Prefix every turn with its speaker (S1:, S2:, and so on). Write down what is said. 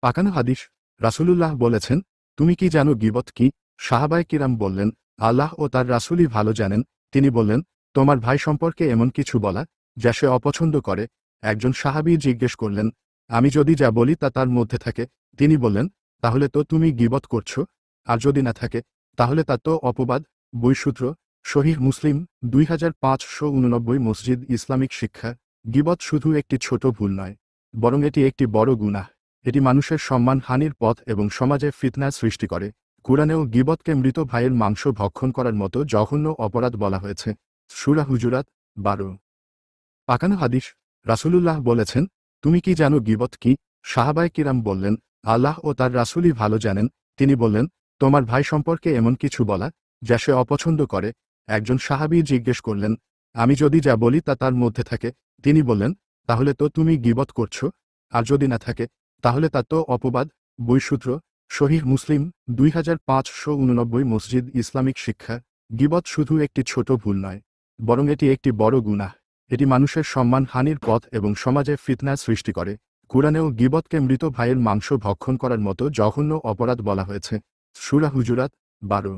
S1: পাকানো হাদিস। রাসূলুল্লাহ বলেছেন, তুমি কি জানো গীবত কি? সাহাবায়ে কিরাম বললেন, আল্লাহ ও তার রাসূলই ভালো জানেন। তিনি বললেন, তোমার ভাই সম্পর্কে এমন কিছু বলা যা সে অপছন্দ করে। একজন সাহাবী জিজ্ঞেস করলেন, আমি যদি যা বলি তা তার মধ্যে থাকে? তিনি বললেন, তাহলে তো তুমি গীবত করছো। আর যদি না থাকে, তাহলে তা তো অপবাদ। বইসূত্র সহিহ মুসলিম 2589। মসজিদ ইসলামিক শিক্ষা। গীবত শুধু একটি ছোট ভুল নয়, বরং এটি একটি বড় গুনাহ। এটি মানুষের সম্মান হানির পথ এবং সমাজে ফিতনা সৃষ্টি করে। কুরআনেও গীবতকে মৃত ভাইয়ের মাংস ভক্ষণ করার মতো জঘন্য অপরাধ বলা হয়েছে। সূরা হুজুরাত 12। পাকানো হাদিস। রাসূলুল্লাহ বলেছেন, তুমি কি জানো গীবত কি? সাহাবায়ে কিরাম বললেন, আল্লাহ ও তার রাসূলই ভালো জানেন। তিনি বললেন, তোমার ভাই সম্পর্কে এমন কিছু বলা যা সে অপছন্দ করে। একজন সাহাবী জিজ্ঞেস করলেন, আমি যদি যা বলি তা তার মধ্যে থাকে? তিনি বললেন, তাহলে তো তুমি গীবত করছো। আর যদি না থাকে, তাহলে তা তো অপবাদ। বইসূত্র সহিহ মুসলিম 2589। মসজিদ ইসলামিক শিক্ষা। গীবত শুধু একটি ছোট ভুল নয়, বরং এটি একটি বড় গুনাহ। এটি মানুষের সম্মান হানির পথ এবং সমাজে ফিতনা সৃষ্টি করে। কুরআনেও গীবতকে মৃত ভাইয়ের মাংস ভক্ষণ করার মতো জঘন্য অপরাধ বলা হয়েছে। সূরা হুজুরাত 12।